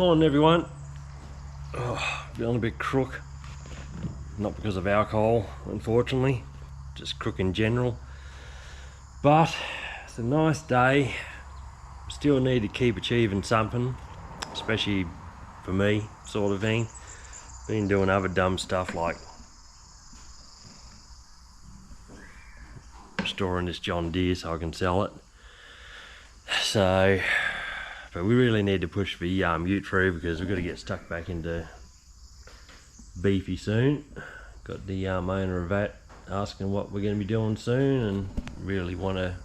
Morning everyone. Feeling a bit crook. Not because of alcohol, unfortunately. Just crook in general. But it's a nice day. Still need to keep achieving something. Especially for me, sort of thing. Been doing other dumb stuff like storing this John Deere so I can sell it. But we really need to push the ute through because we've got to get stuck back into beefy soon. Got the owner of that asking what we're going to be doing soon, and really want to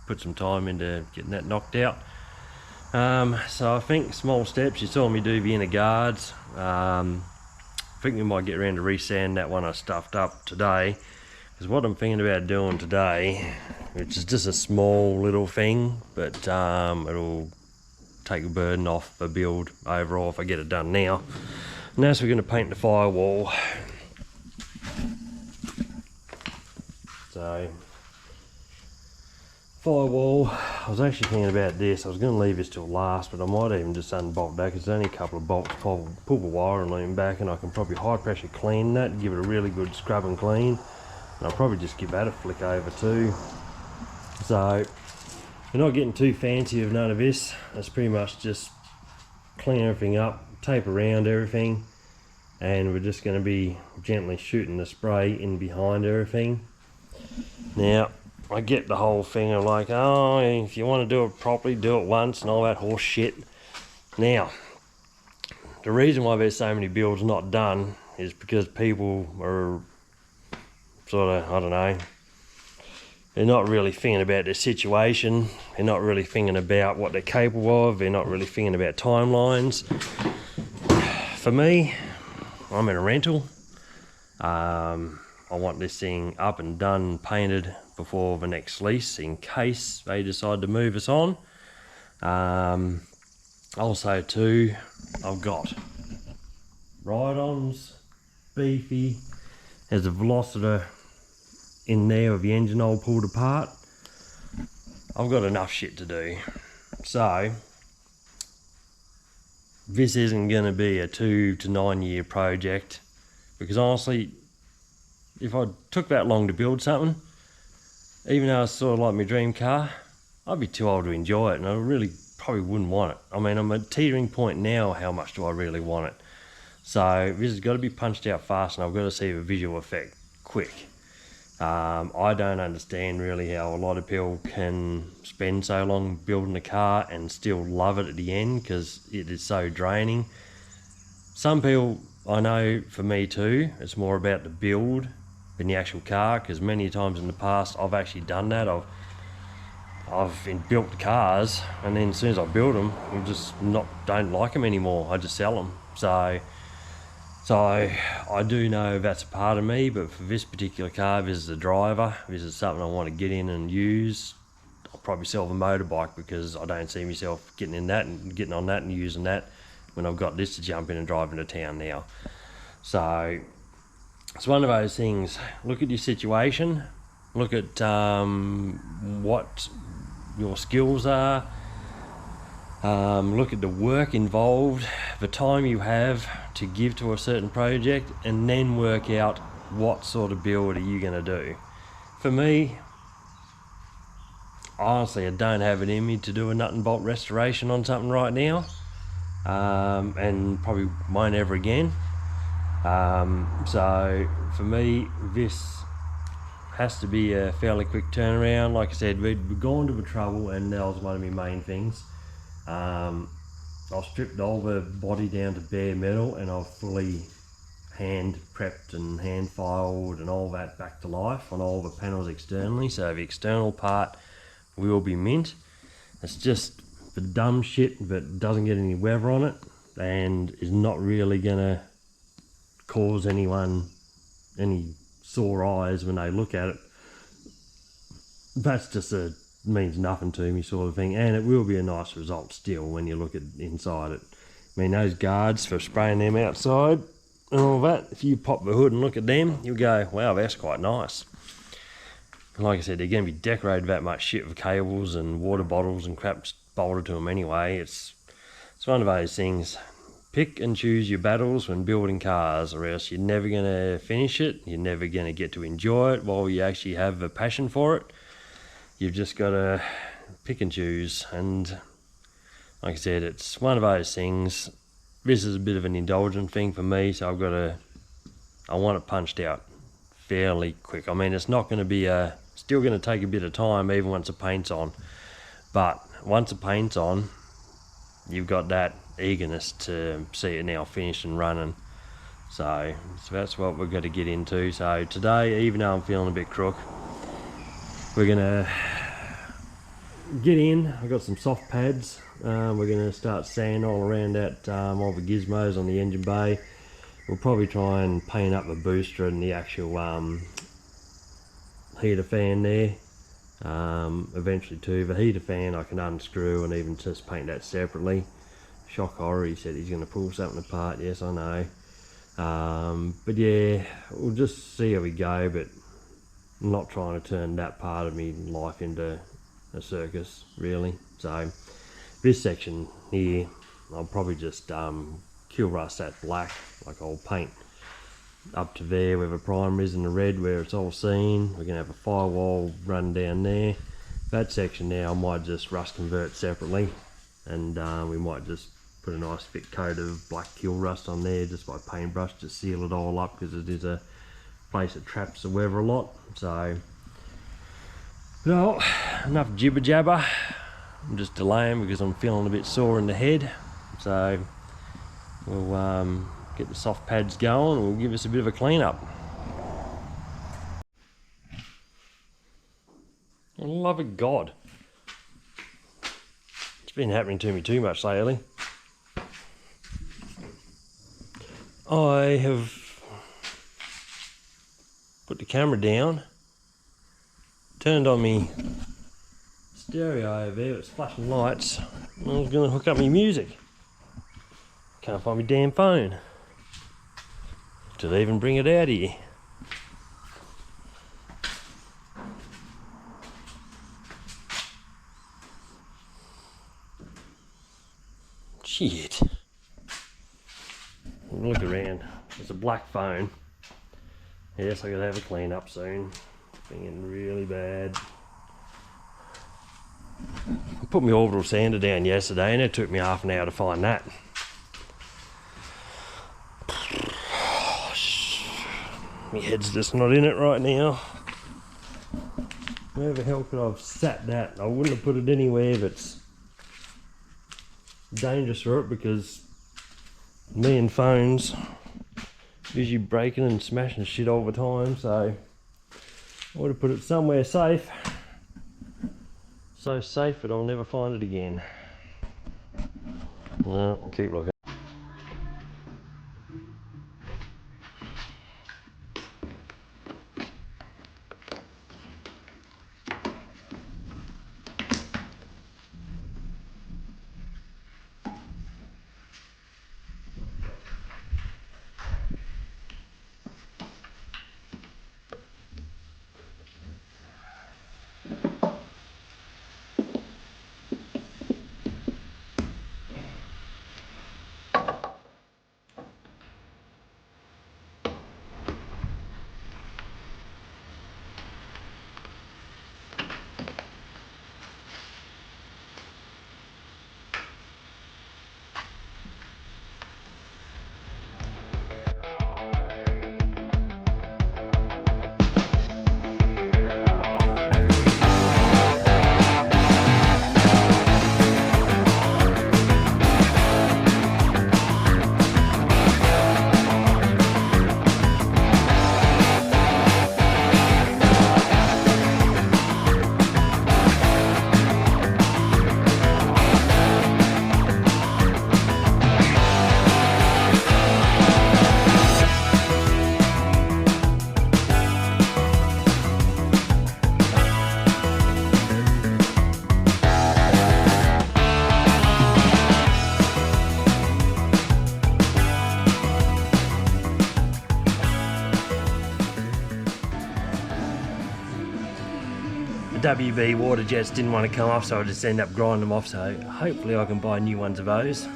put some time into getting that knocked out. So I think small steps. You saw me do the inner guards. I think we might get around to resand that one I stuffed up today, because what I'm thinking about doing today, which is just a small little thing, but it'll take a burden off the build overall if I get it done now. And that's we're going to paint the firewall. So firewall, I was actually thinking about this. I was going to leave this till last, but I might even just unbolt that because there's only a couple of bolts. Pull the wire and lean back, and I can probably high pressure clean that and give it a really good scrub and clean. And I'll probably just give that a flick over too. So we're not getting too fancy with none of this. It's pretty much just clean everything up, tape around everything, and we're just going to be gently shooting the spray in behind everything. Now I get the whole thing of like, oh, if you want to do it properly, do it once and all that horse shit. Now the reason why there's so many builds not done is because people are sort of, I don't know, they're not really thinking about their situation. They're not really thinking about what they're capable of. They're not really thinking about timelines. For me, I'm in a rental. I want this thing up and done, painted before the next lease in case they decide to move us on. Also too, I've got ride-ons, beefy, there's a velociter in there with the engine all pulled apart. I've got enough shit to do. So this isn't going to be a 2 to 9 year project, because honestly, if I took that long to build something, even though it's sort of like my dream car, I'd be too old to enjoy it, and I really probably wouldn't want it. I mean, I'm at a teetering point now. How much do I really want it? So this has got to be punched out fast, and I've got to see the visual effect quick. I don't understand really how a lot of people can spend so long building a car and still love it at the end, because it is so draining. Some people, I know for me too, it's more about the build than the actual car, because many times in the past I've actually done that. I've built cars, and then as soon as I build them, I just don't like them anymore. I just sell them. So I do know that's a part of me, but for this particular car, this is a driver. This is something I want to get in and use. I'll probably sell the motorbike because I don't see myself getting on that and using that when I've got this to jump in and drive into town now. So it's one of those things. Look at your situation. Look at what your skills are. Look at the work involved, the time you have to give to a certain project, and then work out what sort of build are you going to do. For me, honestly, I don't have it in me to do a nut and bolt restoration on something right now, and probably won't ever again. So for me, this has to be a fairly quick turnaround. Like I said, we've gone to the trouble, and that was one of my main things. I've stripped all the body down to bare metal, and I've fully hand prepped and hand filed and all that back to life on all the panels externally. So the external part will be mint. It's just the dumb shit that doesn't get any weather on it and is not really gonna cause anyone any sore eyes when they look at it. That's just means nothing to me sort of thing, and it will be a nice result still when you look at inside it. I mean, those guards for spraying them outside and all that, if you pop the hood and look at them, you'll go, wow, that's quite nice. And like I said, they're going to be decorated that much shit with cables and water bottles and crap bolted to them anyway. It's one of those things. pick and choose your battles when building cars, or else you're never going to finish it. You're never going to get to enjoy it while you actually have a passion for it. You've just got to pick and choose. And like I said, it's one of those things. This is a bit of an indulgent thing for me, so I want it punched out fairly quick. I mean, it's not going to be still going to take a bit of time even once the paint's on, but once the paint's on, you've got that eagerness to see it now finished and running. So that's what we're going to get into. So today, even though I'm feeling a bit crook, we're going to get in. I've got some soft pads. We're going to start sanding all around that, all the gizmos on the engine bay. We'll probably try and paint up the booster and the actual heater fan there. Eventually too. The heater fan I can unscrew and even just paint that separately. Shock horror, he said he's going to pull something apart. Yes, I know. But yeah, we'll just see how we go, but I'm not trying to turn that part of me life into a circus, really. So this section here, I'll probably just kill rust that black. Like I'll paint up to there where the primer is in the red, where it's all seen. We're going to have a firewall run down there. That section now I might just rust convert separately, and we might just put a nice thick coat of black kill rust on there just by paintbrush to seal it all up, because it is a place that traps the weather a lot. So, well, enough jibber jabber. I'm just delaying because I'm feeling a bit sore in the head. So we'll get the soft pads going and we'll give us a bit of a clean up. For the love of God. It's been happening to me too much lately. I have put the camera down, turned on me stereo over there, it's flashing lights, and I was going to hook up my music. Can't find my damn phone. Did I even bring it out here? Shit. Look around. It's a black phone. Yes, I gotta have a clean up soon. Being really bad. I put my orbital sander down yesterday and it took me half an hour to find that. My head's just not in it right now. Where the hell could I have sat that? I wouldn't have put it anywhere that's dangerous for it, because me and phones usually breaking and smashing shit all the time, so I would have put it somewhere safe. So safe that I'll never find it again. Well, I'll keep looking. The WB water jets didn't want to come off, so I just ended up grinding them off, so hopefully I can buy new ones of those.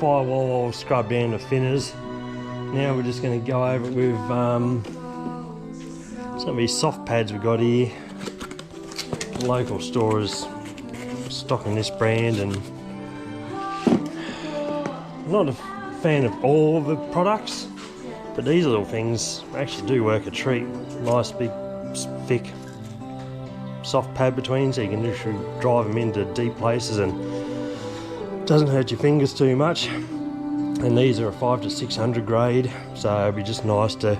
firewall all scrubbed down to thinners. Now we're just going to go over it with some of these soft pads we've got here. The local stores stocking this brand, and I'm not a fan of all of the products, but these little things actually do work a treat. Nice big thick soft pad between, so you can literally drive them into deep places and it doesn't hurt your fingers too much. And these are a 500 to 600 grade, so it'd be just nice to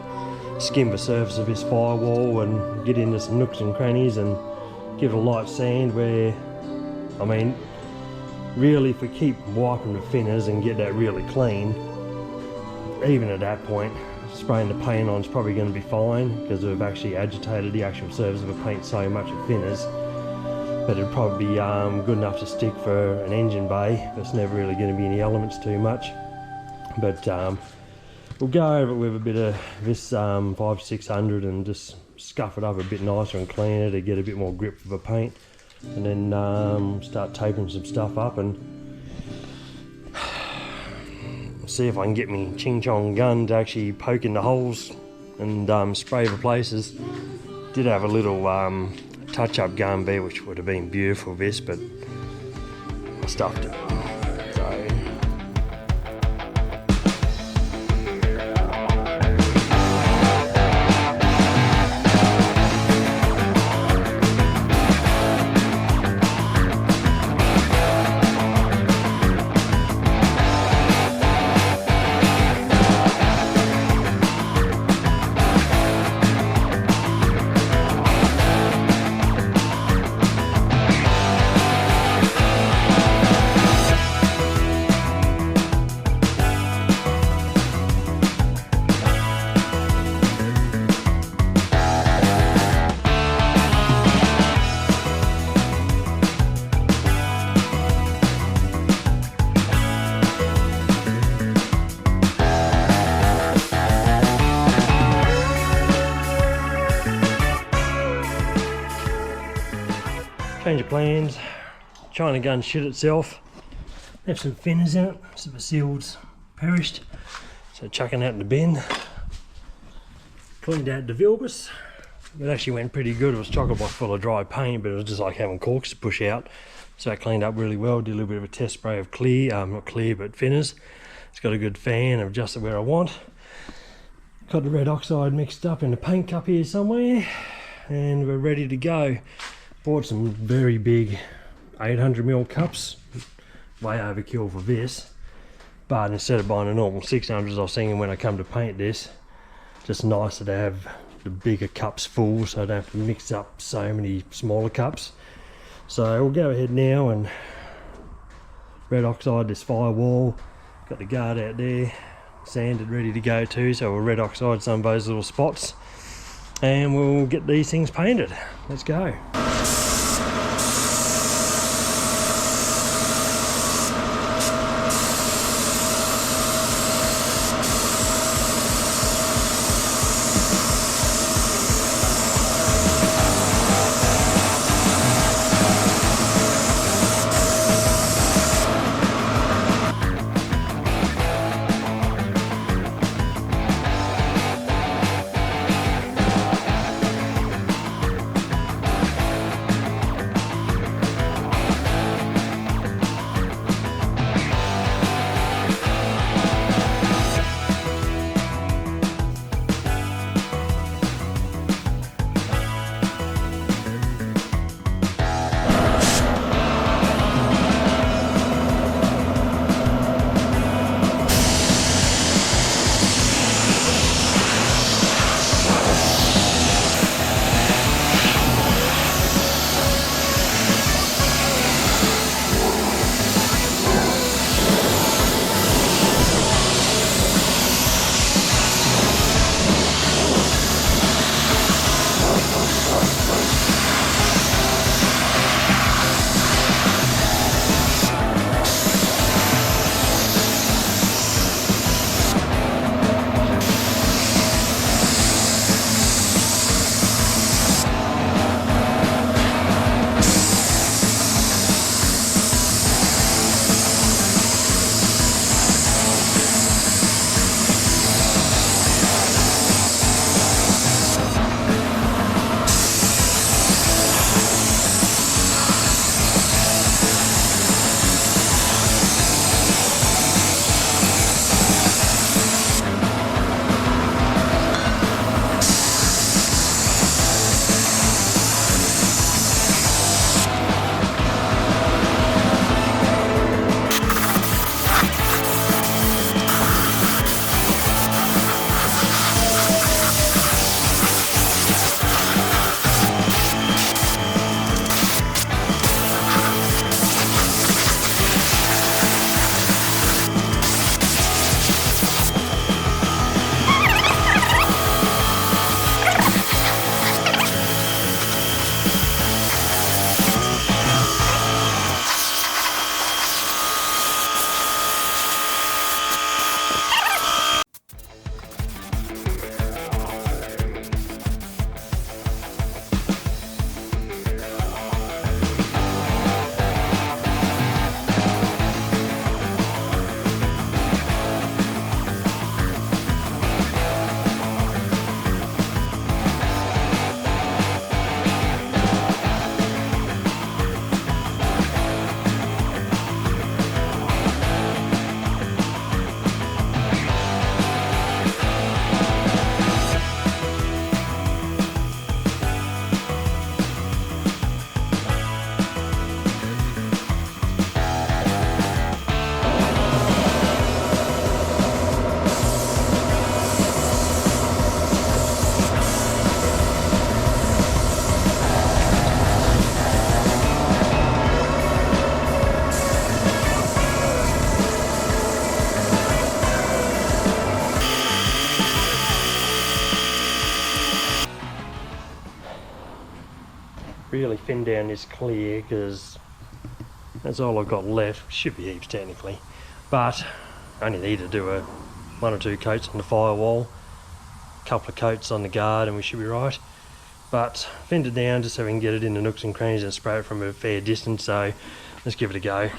skim the surface of this firewall and get into some nooks and crannies and give it a light sand where, I mean, really if we keep wiping the thinners and get that really clean, even at that point, spraying the paint on is probably going to be fine because we've actually agitated the actual surface of the paint so much with thinners. But it'd probably be good enough to stick for an engine bay. There's never really going to be any elements too much. But we'll go over it with a bit of this 5-600 and just scuff it up a bit nicer and clean it to get a bit more grip for the paint. And then start taping some stuff up and see if I can get me ching chong gun to actually poke in the holes and spray the places. Did have a little touch up gun there which would have been beautiful this, but I stuffed it. So change of plans. China gun shit itself. Have some thinners in it, so the seal's perished. So chucking that in the bin. Cleaned out the Vilbus. It actually went pretty good. It was chock-a-block full of dry paint, but it was just like having corks to push out. So I cleaned up really well. Did a little bit of a test spray of clear, not clear, but thinners. It's got a good fan. I've adjusted where I want. Got the red oxide mixed up in a paint cup here somewhere, and we're ready to go. Bought some very big 800ml cups, way overkill for this, but instead of buying a normal 600s, I was thinking when I come to paint this, just nicer to have the bigger cups full so I don't have to mix up so many smaller cups. So we'll go ahead now and red oxide this firewall. Got the guard out there, sanded, ready to go too, so we'll red oxide some of those little spots and we'll get these things painted. Let's go. really thin down this clear because that's all I've got left. Should be heaps technically, but I only need to do one or two coats on the firewall, a couple of coats on the guard, and we should be right. But thinned it down just so we can get it in the nooks and crannies and spray it from a fair distance, so let's give it a go.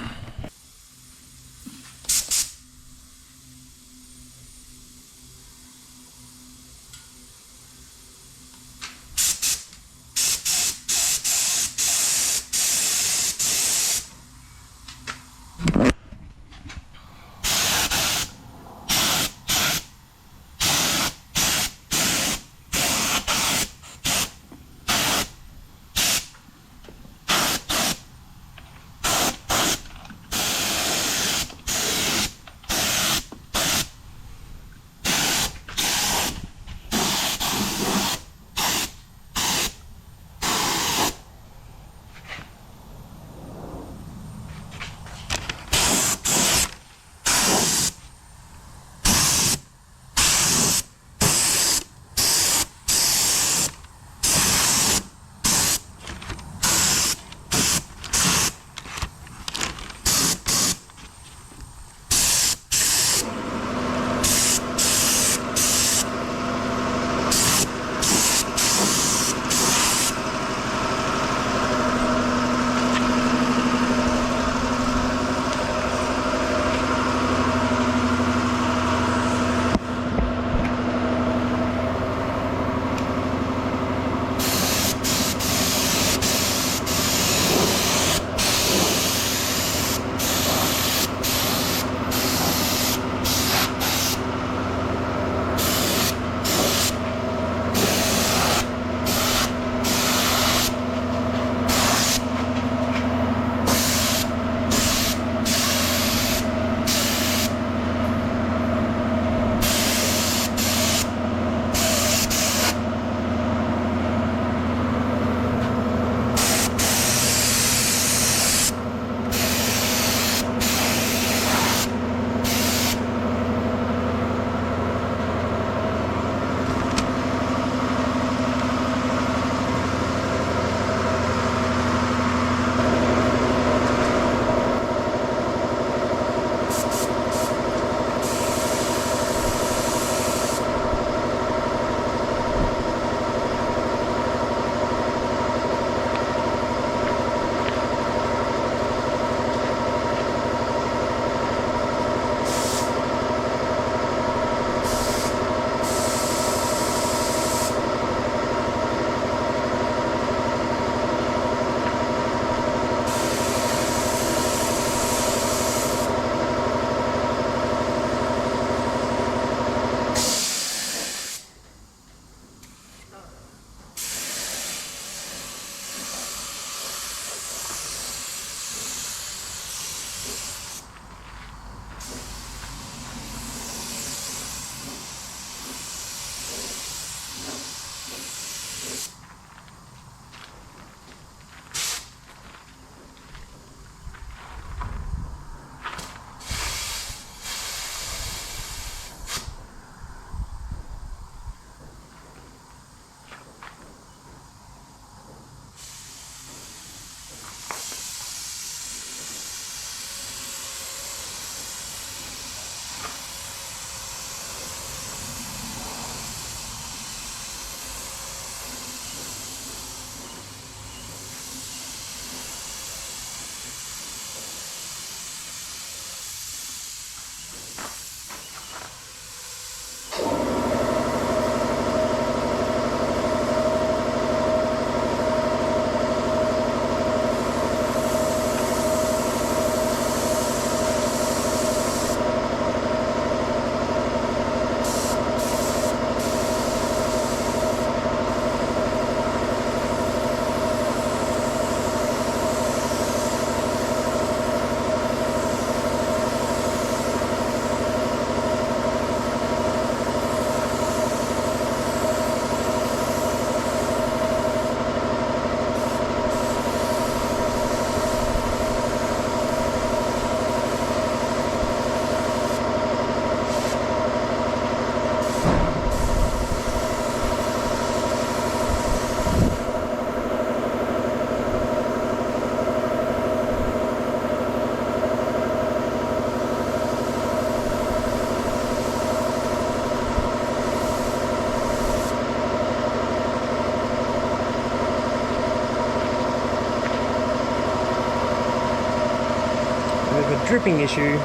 tripping issue.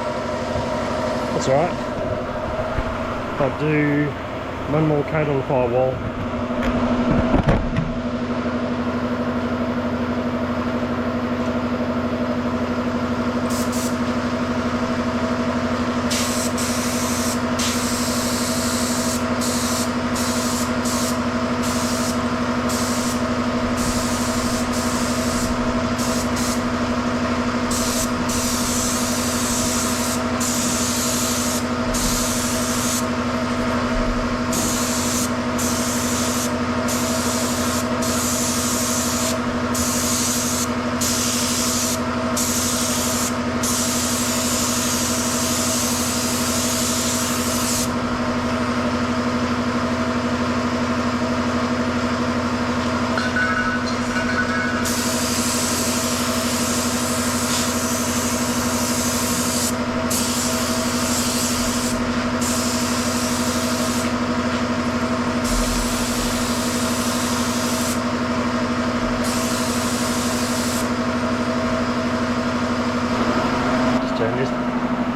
That's alright. I'll do one more coat on the firewall.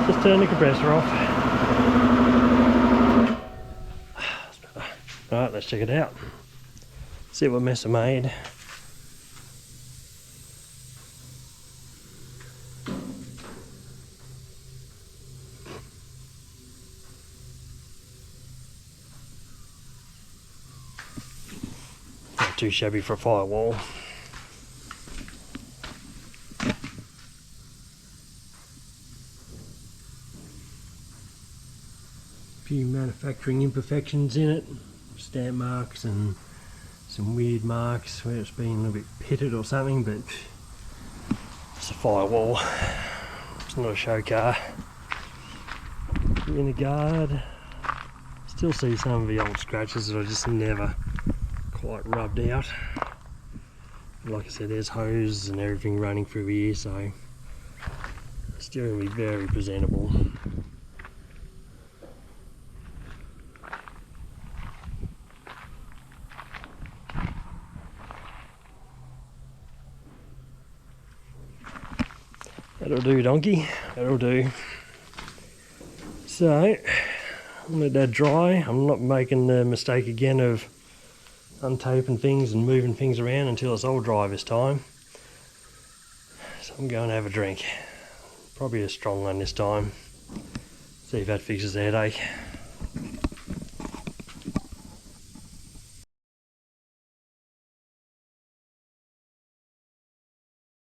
Just turn the compressor off. Right, let's check it out. See what mess I made. Not too shabby for a firewall. Few manufacturing imperfections in it, stamp marks and some weird marks where it's been a little bit pitted or something, but it's a firewall, it's not a show car. In the guard, still see some of the old scratches that I just never quite rubbed out. Like I said, there's hose and everything running through here, so the steering will be very presentable. That'll do, donkey, that'll do. So, I'll let that dry. I'm not making the mistake again of untaping things and moving things around until it's all dry this time. So I'm going to have a drink. Probably a strong one this time. See if that fixes the headache.